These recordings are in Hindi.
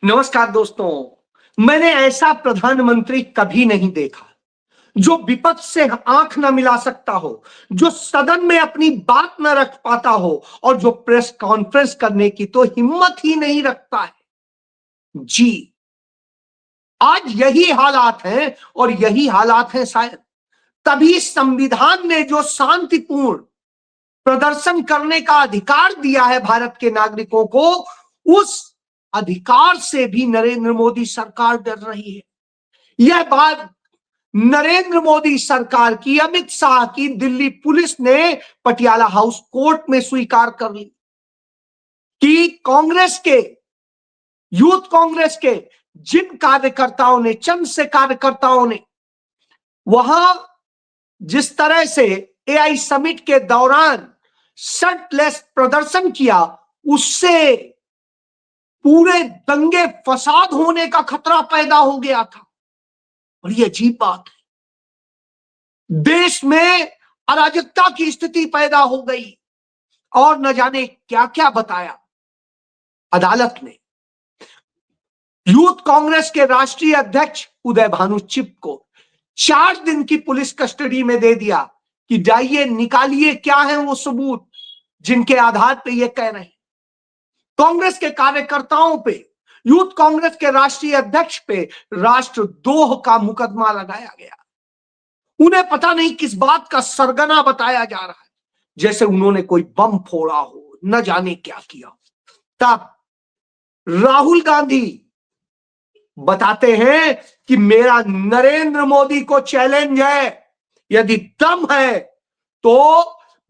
नमस्कार दोस्तों। मैंने ऐसा प्रधानमंत्री कभी नहीं देखा जो विपक्ष से आंख न मिला सकता हो, जो सदन में अपनी बात न रख पाता हो और जो प्रेस कॉन्फ्रेंस करने की तो हिम्मत ही नहीं रखता है। जी, आज यही हालात हैं और यही हालात हैं शायद तभी संविधान ने जो शांतिपूर्ण प्रदर्शन करने का अधिकार दिया है भारत के नागरिकों को, उस अधिकार से भी नरेंद्र मोदी सरकार डर रही है। यह बात नरेंद्र मोदी सरकार की, अमित शाह की दिल्ली पुलिस ने पटियाला हाउस कोर्ट में स्वीकार कर ली कि कांग्रेस के, यूथ कांग्रेस के जिन कार्यकर्ताओं ने, चंद से कार्यकर्ताओं ने वहां जिस तरह से एआई समिट के दौरान शर्टलेस प्रदर्शन किया, उससे पूरे दंगे फसाद होने का खतरा पैदा हो गया था। और ये अजीब बात है, देश में अराजकता की स्थिति पैदा हो गई और न जाने क्या क्या बताया अदालत ने। यूथ कांग्रेस के राष्ट्रीय अध्यक्ष उदय भानु चिप को 4 दिन की पुलिस कस्टडी में दे दिया कि जाइए निकालिए क्या है वो सबूत जिनके आधार पर ये कह रहे हैं। कांग्रेस के कार्यकर्ताओं पे, यूथ कांग्रेस के राष्ट्रीय अध्यक्ष पे राष्ट्रद्रोह का मुकदमा लगाया गया। उन्हें पता नहीं किस बात का सरगना बताया जा रहा है, जैसे उन्होंने कोई बम फोड़ा हो, न जाने क्या किया। तब राहुल गांधी बताते हैं कि मेरा नरेंद्र मोदी को चैलेंज है, यदि दम है तो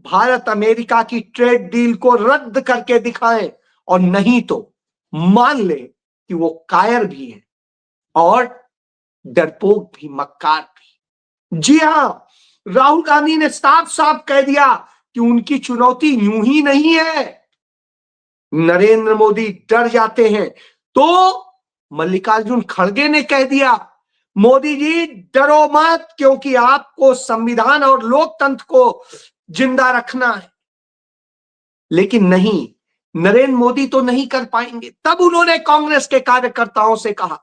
भारत अमेरिका की ट्रेड डील को रद्द करके दिखाएं, और नहीं तो मान ले कि वो कायर भी है और डरपोक भी, मक्कार भी। जी हां, राहुल गांधी ने साफ साफ कह दिया कि उनकी चुनौती यूं ही नहीं है। नरेंद्र मोदी डर जाते हैं तो मल्लिकार्जुन खड़गे ने कह दिया, मोदी जी डरो मत, क्योंकि आपको संविधान और लोकतंत्र को जिंदा रखना है। लेकिन नहीं, नरेंद्र मोदी तो नहीं कर पाएंगे। तब उन्होंने कांग्रेस के कार्यकर्ताओं से कहा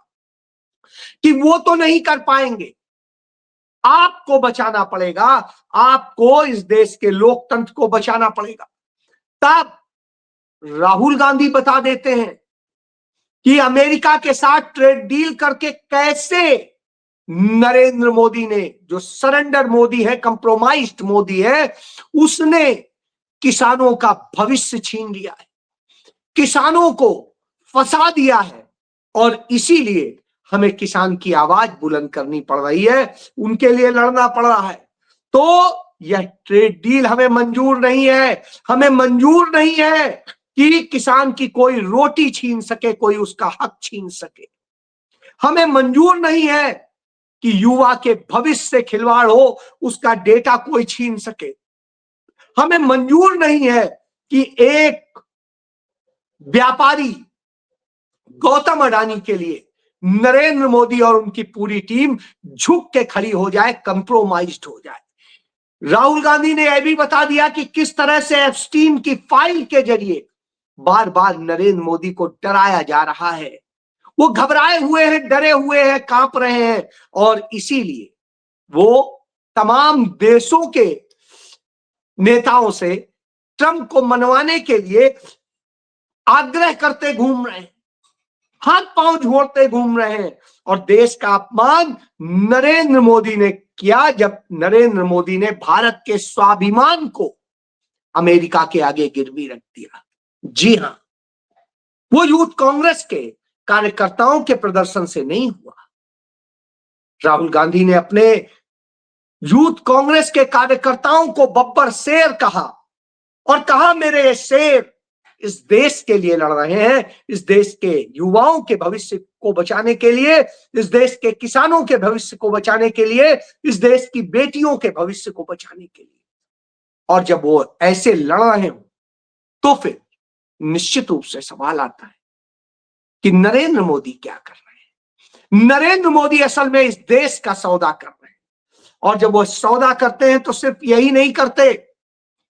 कि वो तो नहीं कर पाएंगे, आपको बचाना पड़ेगा, आपको इस देश के लोकतंत्र को बचाना पड़ेगा। तब राहुल गांधी बता देते हैं कि अमेरिका के साथ ट्रेड डील करके कैसे नरेंद्र मोदी ने, जो सरेंडर मोदी है, कंप्रोमाइज्ड मोदी है, उसने किसानों का भविष्य छीन लिया है, किसानों को फंसा दिया है, और इसीलिए हमें किसान की आवाज बुलंद करनी पड़ रही है, उनके लिए लड़ना पड़ रहा है। तो यह ट्रेड डील हमें मंजूर नहीं है। हमें मंजूर नहीं है कि किसान की कोई रोटी छीन सके, कोई उसका हक छीन सके। हमें मंजूर नहीं है कि युवा के भविष्य से खिलवाड़ हो, उसका डेटा कोई छीन सके। हमें मंजूर नहीं है कि एक व्यापारी गौतम अडानी के लिए नरेंद्र मोदी और उनकी पूरी टीम झुक के खड़ी हो जाए, कंप्रोमाइज्ड हो जाए। राहुल गांधी ने यह भी बता दिया कि किस तरह से एप्स्टीन की फाइल के जरिए बार बार नरेंद्र मोदी को डराया जा रहा है। वो घबराए हुए हैं, डरे हुए हैं, कांप रहे हैं, और इसीलिए वो तमाम देशों के नेताओं से ट्रंप को मनवाने के लिए आग्रह करते घूम रहे हैं, हाथ पांव जोड़ते घूम रहे हैं। और देश का अपमान नरेंद्र मोदी ने किया जब नरेंद्र मोदी ने भारत के स्वाभिमान को अमेरिका के आगे गिरवी रख दिया। जी हां, वो यूथ कांग्रेस के कार्यकर्ताओं के प्रदर्शन से नहीं हुआ। राहुल गांधी ने अपने यूथ कांग्रेस के कार्यकर्ताओं को बब्बर शेर कहा, और कहा मेरे ये शेर इस देश के लिए लड़ रहे हैं, इस देश के युवाओं के भविष्य को बचाने के लिए, इस देश के किसानों के भविष्य को बचाने के लिए, इस देश की बेटियों के भविष्य को बचाने के लिए। और जब वो ऐसे लड़ रहे हो तो फिर निश्चित रूप से सवाल आता है कि नरेंद्र मोदी क्या कर रहे हैं। नरेंद्र मोदी असल में इस देश का सौदा कर रहे हैं, और जब वो सौदा करते हैं तो सिर्फ यही नहीं करते,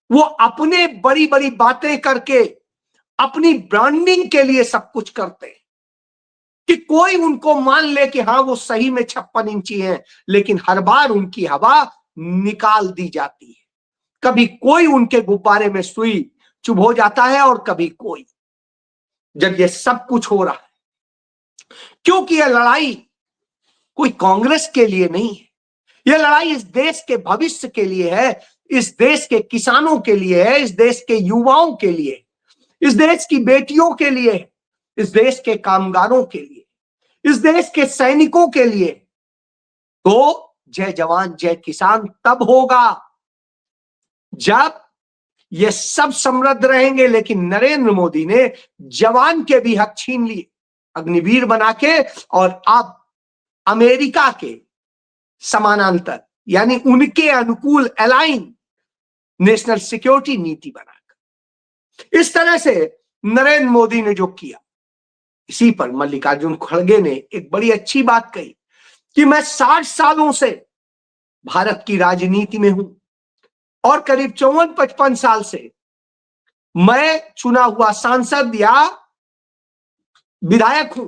वो अपने बड़ी बड़ी बातें करके अपनी ब्रांडिंग के लिए सब कुछ करते हैं। कि कोई उनको मान ले कि हाँ वो सही में 56 इंची है, लेकिन हर बार उनकी हवा निकाल दी जाती है। कभी कोई उनके गुब्बारे में सुई चुभ हो जाता है और कभी कोई। जब ये सब कुछ हो रहा है, क्योंकि यह लड़ाई कोई कांग्रेस के लिए नहीं है, यह लड़ाई इस देश के भविष्य के लिए है, इस देश के किसानों के लिए है, इस देश के युवाओं के लिए, इस देश की बेटियों के लिए, इस देश के कामगारों के लिए, इस देश के सैनिकों के लिए। तो जय जवान जय किसान तब होगा जब ये सब समृद्ध रहेंगे। लेकिन नरेंद्र मोदी ने जवान के भी हक छीन लिए अग्निवीर बना के, और अब अमेरिका के समानांतर यानी उनके अनुकूल अलाइन नेशनल सिक्योरिटी नीति बनाकर, इस तरह से नरेंद्र मोदी ने जो किया, इसी पर मल्लिकार्जुन खड़गे ने एक बड़ी अच्छी बात कही कि मैं 60 सालों से भारत की राजनीति में हूं और करीब 54-55 साल से मैं चुना हुआ सांसद या विधायक हूं,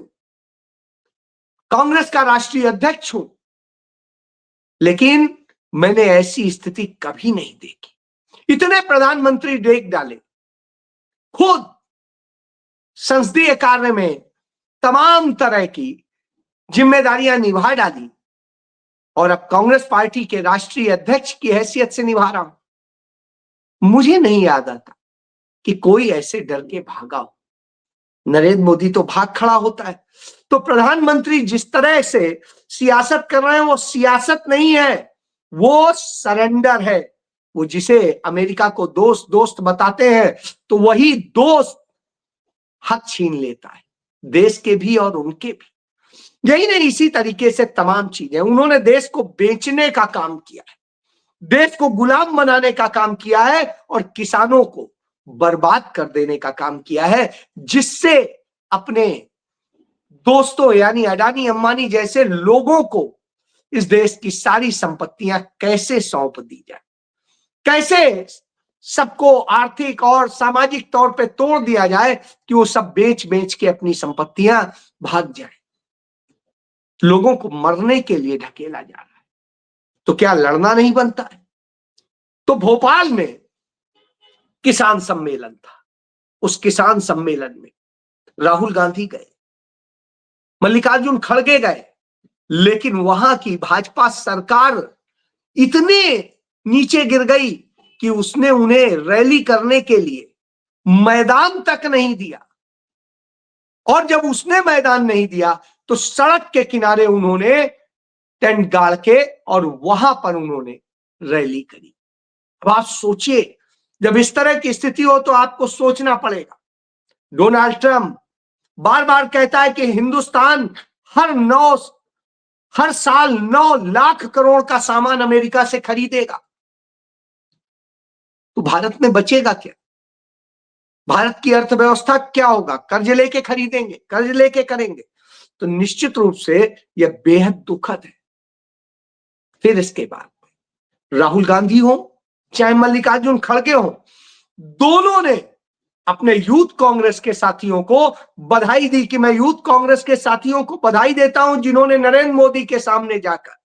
कांग्रेस का राष्ट्रीय अध्यक्ष हूं, लेकिन मैंने ऐसी स्थिति कभी नहीं देखी। इतने प्रधानमंत्री देख डाले, खुद संसदीय कार्य में तमाम तरह की जिम्मेदारियां निभा डाली और अब कांग्रेस पार्टी के राष्ट्रीय अध्यक्ष की हैसियत से निभा रहा हूं। मुझे नहीं याद आता कि कोई ऐसे डर के भागा हो। नरेंद्र मोदी तो भाग खड़ा होता है। तो प्रधानमंत्री जिस तरह से सियासत कर रहे हैं, वो सियासत नहीं है, वो सरेंडर है। वो जिसे अमेरिका को दोस्त दोस्त बताते हैं, तो वही दोस्त हक छीन लेता है, देश के भी और उनके भी। यही नहीं, इसी तरीके से तमाम चीजें उन्होंने देश को बेचने का काम किया है, देश को गुलाम बनाने का काम किया है और किसानों को बर्बाद कर देने का काम किया है, जिससे अपने दोस्तों यानी अडानी अंबानी जैसे लोगों को इस देश की सारी संपत्तियां कैसे सौंप दी जाए, कैसे सबको आर्थिक और सामाजिक तौर पे तोड़ दिया जाए कि वो सब बेच बेच के अपनी संपत्तियां भाग जाए। लोगों को मरने के लिए ढकेला जा रहा है, तो क्या लड़ना नहीं बनता है? तो भोपाल में किसान सम्मेलन था, उस किसान सम्मेलन में राहुल गांधी गए, मल्लिकार्जुन खड़गे गए, लेकिन वहां की भाजपा सरकार इतने नीचे गिर गई कि उसने उन्हें रैली करने के लिए मैदान तक नहीं दिया। और जब उसने मैदान नहीं दिया तो सड़क के किनारे उन्होंने टेंट गाड़ के और वहां पर उन्होंने रैली करी। अब आप सोचिए, जब इस तरह की स्थिति हो तो आपको सोचना पड़ेगा। डोनाल्ड ट्रंप बार बार कहता है कि हिंदुस्तान हर साल 9 लाख करोड़ का सामान अमेरिका से खरीदेगा। तो भारत में बचेगा क्या? भारत की अर्थव्यवस्था क्या होगा? कर्ज लेके खरीदेंगे, कर्ज लेके करेंगे, तो निश्चित रूप से यह बेहद दुखद है। फिर इसके बाद राहुल गांधी हो चाहे मल्लिकार्जुन खड़गे हो, दोनों ने अपने यूथ कांग्रेस के साथियों को बधाई दी कि मैं यूथ कांग्रेस के साथियों को बधाई देता हूं जिन्होंने नरेंद्र मोदी के सामने जाकर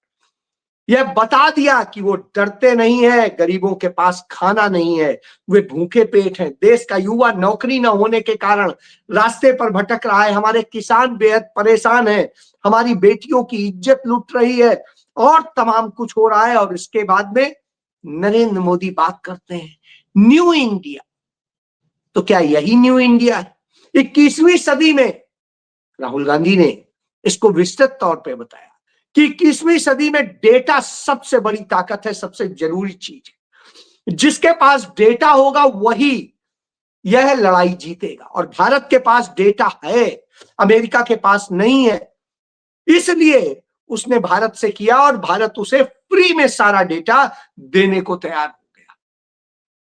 यह बता दिया कि वो डरते नहीं है, गरीबों के पास खाना नहीं है, वे भूखे पेट हैं, देश का युवा नौकरी न होने के कारण रास्ते पर भटक रहा है, हमारे किसान बेहद परेशान हैं, हमारी बेटियों की इज्जत लुट रही है और तमाम कुछ हो रहा है। और इसके बाद में नरेंद्र मोदी बात करते हैं न्यू इंडिया। तो क्या यही न्यू इंडिया है? 21वीं सदी में राहुल गांधी ने इसको विस्तृत तौर पे बताया कि 21वीं सदी में डेटा सबसे बड़ी ताकत है, सबसे जरूरी चीज है। जिसके पास डेटा होगा वही यह लड़ाई जीतेगा, और भारत के पास डेटा है, अमेरिका के पास नहीं है। इसलिए उसने भारत से किया और भारत उसे फ्री में सारा डेटा देने को तैयार हो गया।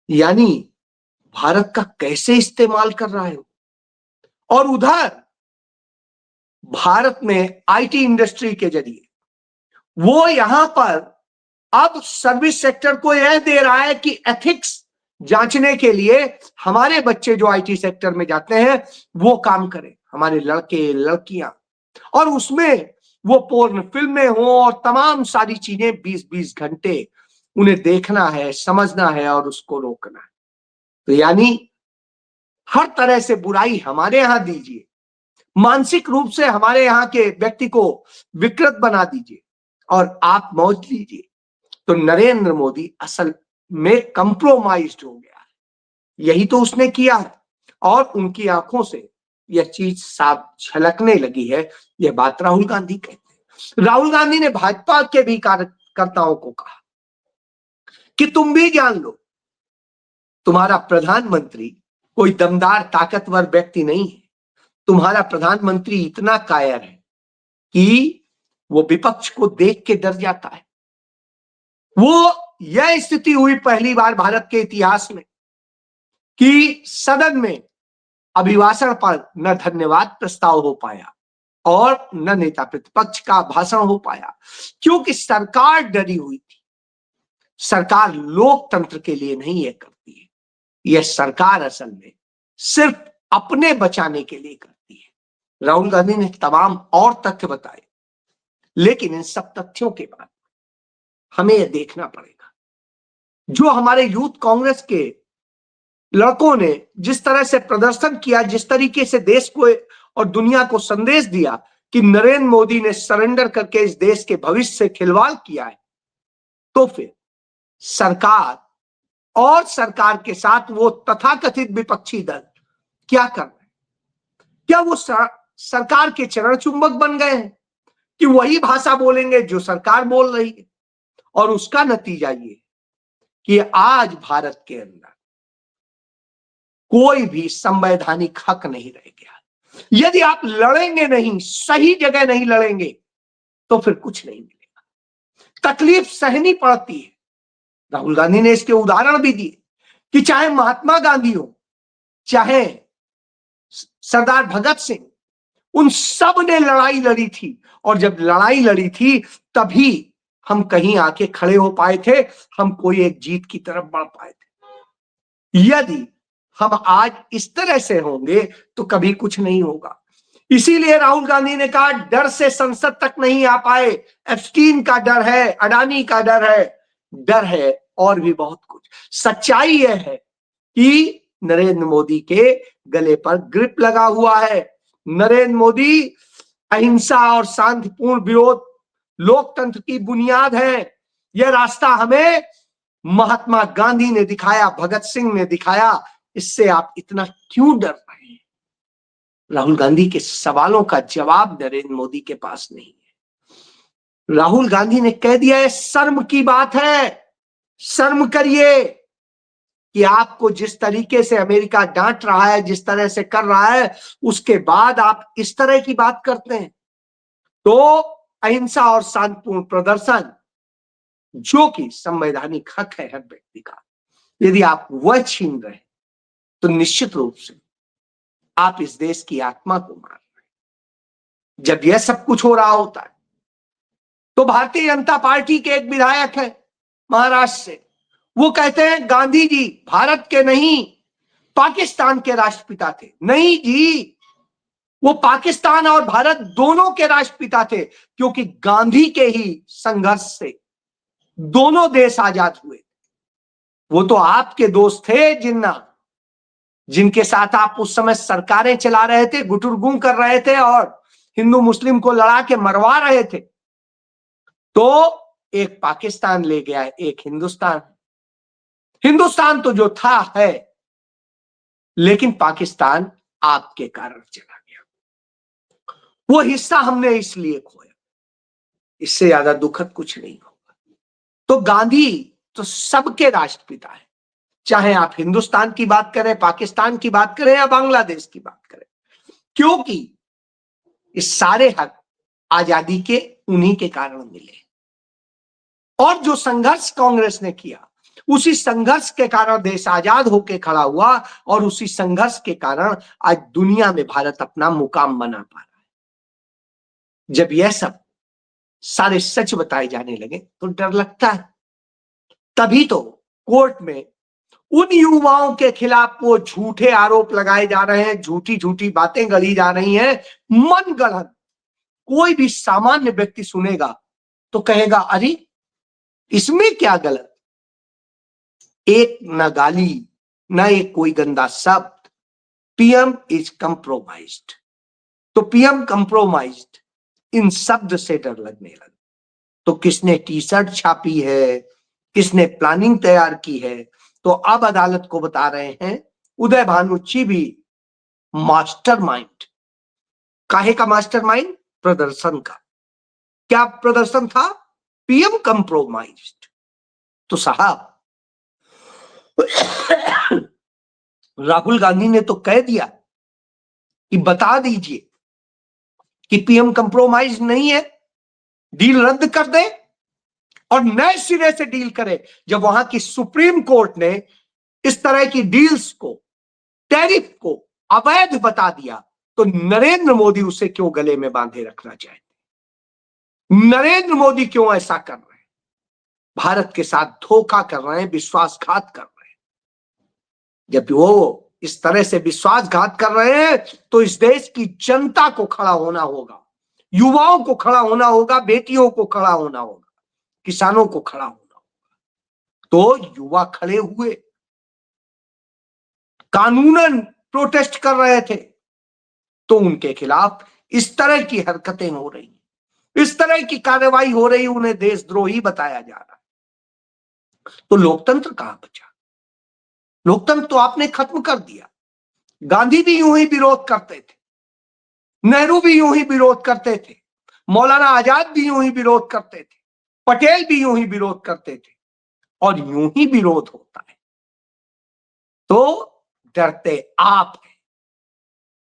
यानी भारत का कैसे इस्तेमाल कर रहा है। और उधर भारत में आईटी इंडस्ट्री के जरिए वो यहां पर अब सर्विस सेक्टर को यह दे रहा है कि एथिक्स जांचने के लिए हमारे बच्चे जो आईटी सेक्टर में जाते हैं वो काम करें, हमारे लड़के लड़कियां और उसमें वो पोर्न फिल्में हो और तमाम सारी चीजें 20-20 घंटे उन्हें देखना है, समझना है और उसको रोकना है। तो यानी हर तरह से बुराई हमारे यहां दीजिए, मानसिक रूप से हमारे यहाँ के व्यक्ति को विकृत बना दीजिए और आप मौज लीजिए। तो नरेंद्र मोदी असल में कंप्रोमाइज्ड हो गया है, यही तो उसने किया है और उनकी आंखों से यह चीज साफ झलकने लगी है। यह बात राहुल गांधी कहते हैं। राहुल गांधी ने भाजपा के भी कार्यकर्ताओं को कहा कि तुम भी जान लो, तुम्हारा प्रधानमंत्री कोई दमदार ताकतवर व्यक्ति नहीं है। तुम्हारा प्रधानमंत्री इतना कायर है कि वो विपक्ष को देख के डर जाता है। वो यह स्थिति हुई पहली बार भारत के इतिहास में कि सदन में अभिभाषण पर न धन्यवाद प्रस्ताव हो पाया और न नेता प्रतिपक्ष का भाषण हो पाया, क्योंकि सरकार डरी हुई थी। सरकार लोकतंत्र के लिए नहीं यह करती है, यह सरकार असल में सिर्फ अपने बचाने के लिए करती है। राहुल गांधी ने तमाम और तथ्य बताए, लेकिन इन सब तथ्यों के बाद हमें यह देखना पड़ेगा, जो हमारे यूथ कांग्रेस के लड़कों ने जिस तरह से प्रदर्शन किया, जिस तरीके से देश को और दुनिया को संदेश दिया कि नरेंद्र मोदी ने सरेंडर करके इस देश के भविष्य से खिलवाड़ किया है, तो फिर सरकार और सरकार के साथ वो तथाकथित विपक्षी दल क्या कर रहे हैं? क्या वो सरकार के चरण चुंबक बन गए हैं कि वही भाषा बोलेंगे जो सरकार बोल रही है? और उसका नतीजा ये कि आज भारत के अंदर कोई भी संवैधानिक हक नहीं रह गया। यदि आप लड़ेंगे नहीं, सही जगह नहीं लड़ेंगे, तो फिर कुछ नहीं मिलेगा। तकलीफ सहनी पड़ती है। राहुल गांधी ने इसके उदाहरण भी दिए कि चाहे महात्मा गांधी हो, चाहे सरदार भगत सिंह, उन सब ने लड़ाई लड़ी थी और जब लड़ाई लड़ी थी तभी हम कहीं आके खड़े हो पाए थे, हम कोई एक जीत की तरफ बढ़ पाए थे। यदि हम आज इस तरह से होंगे तो कभी कुछ नहीं होगा। इसीलिए राहुल गांधी ने कहा डर से संसद तक नहीं आ पाए, एप्स्टीन का डर है, अडानी का डर है और भी बहुत कुछ। सच्चाई यह है कि नरेंद्र मोदी के गले पर ग्रिप लगा हुआ है। नरेंद्र मोदी अहिंसा और शांतिपूर्ण विरोध लोकतंत्र की बुनियाद है। यह रास्ता हमें महात्मा गांधी ने दिखाया, भगत सिंह ने दिखाया। इससे आप इतना क्यों डर रहे हैं? राहुल गांधी के सवालों का जवाब नरेंद्र मोदी के पास नहीं है। राहुल गांधी ने कह दिया है, शर्म की बात है, शर्म करिए कि आपको जिस तरीके से अमेरिका डांट रहा है, जिस तरह से कर रहा है, उसके बाद आप इस तरह की बात करते हैं। तो अहिंसा और शांतिपूर्ण प्रदर्शन, जो कि संवैधानिक हक है हर व्यक्ति का, यदि आप वह छीन रहे तो निश्चित रूप से आप इस देश की आत्मा को मार रहे हैं। जब यह सब कुछ हो रहा होता है तो भारतीय जनता पार्टी के एक विधायक है महाराष्ट्र से, वो कहते हैं गांधी जी भारत के नहीं पाकिस्तान के राष्ट्रपिता थे। नहीं जी, वो पाकिस्तान और भारत दोनों के राष्ट्रपिता थे, क्योंकि गांधी के ही संघर्ष से दोनों देश आजाद हुए। वो तो आपके दोस्त थे जिन्ना, जिनके साथ आप उस समय सरकारें चला रहे थे, गुटुरगू कर रहे थे और हिंदू मुस्लिम को लड़ा के मरवा रहे थे। तो एक पाकिस्तान ले गया, एक हिंदुस्तान। हिंदुस्तान तो जो था है, लेकिन पाकिस्तान आपके कारण चला गया। वो हिस्सा हमने इसलिए खोया, इससे ज्यादा दुखद कुछ नहीं होगा। तो गांधी तो सबके राष्ट्रपिता है, चाहे आप हिंदुस्तान की बात करें, पाकिस्तान की बात करें या बांग्लादेश की बात करें, क्योंकि इस सारे हक आजादी के उन्हीं के कारण मिले। और जो संघर्ष कांग्रेस ने किया, उसी संघर्ष के कारण देश आजाद होकर खड़ा हुआ और उसी संघर्ष के कारण आज दुनिया में भारत अपना मुकाम बना पा रहा है। जब यह सब सारे सच बताए जाने लगे तो डर लगता है। तभी तो कोर्ट में उन युवाओं के खिलाफ वो झूठे आरोप लगाए जा रहे हैं, झूठी झूठी बातें गढ़ी जा रही हैं, मन गढ़ंत, कोई भी सामान्य व्यक्ति सुनेगा तो कहेगा अरे इसमें क्या गलत, एक न गाली न एक कोई गंदा शब्द, पीएम इज कंप्रोमाइज्ड। तो पीएम कंप्रोमाइज्ड, इन शब्द से डर लगने लगा। तो किसने टी शर्ट छापी है, किसने प्लानिंग तैयार की है, तो अब अदालत को बता रहे हैं उदय भानुची भी मास्टरमाइंड। काहे का मास्टरमाइंड? प्रदर्शन का। क्या प्रदर्शन था? PM compromised. तो साहब राहुल गांधी ने तो कह दिया कि बता दीजिए कि पीएम कंप्रोमाइज नहीं है, डील रद्द कर दे और नए सिरे से डील करे। जब वहां की सुप्रीम कोर्ट ने इस तरह की डील्स को, टैरिफ को अवैध बता दिया, तो नरेंद्र मोदी उसे क्यों गले में बांधे रखना चाहते? नरेंद्र मोदी क्यों ऐसा कर रहे हैं? भारत के साथ धोखा कर रहे हैं, विश्वासघात कर रहे हैं। जब वो इस तरह से विश्वासघात कर रहे हैं तो इस देश की जनता को खड़ा होना होगा, युवाओं को खड़ा होना होगा, बेटियों को खड़ा होना होगा, किसानों को खड़ा होना होगा। तो युवा खड़े हुए, कानूनन प्रोटेस्ट कर रहे थे, तो उनके खिलाफ इस तरह की हरकतें हो रही, इस तरह की कार्रवाई हो रही, उन्हें देशद्रोही बताया जा रहा है। तो लोकतंत्र कहां बचा? लोकतंत्र तो आपने खत्म कर दिया। गांधी भी यूं ही विरोध करते थे, नेहरू भी यूं ही विरोध करते थे, मौलाना आजाद भी यूं ही विरोध करते थे, पटेल भी यूं ही विरोध करते थे, और यूं ही विरोध होता है। तो डरते आप हैं,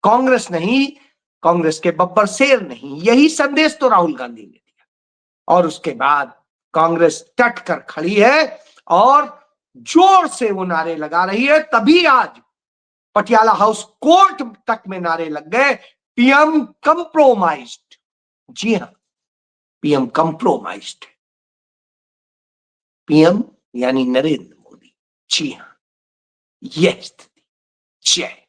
कांग्रेस नहीं, कांग्रेस के बब्बर शेर नहीं। यही संदेश तो राहुल गांधी ने दिया, और उसके बाद कांग्रेस डट कर खड़ी है और जोर से वो नारे लगा रही है। तभी आज पटियाला हाउस कोर्ट तक में नारे लग गए, पीएम कंप्रोमाइज्ड। जी हां, पीएम कंप्रोमाइज्ड। पीएम यानी नरेंद्र मोदी। जी हां, यह स्थिति। जय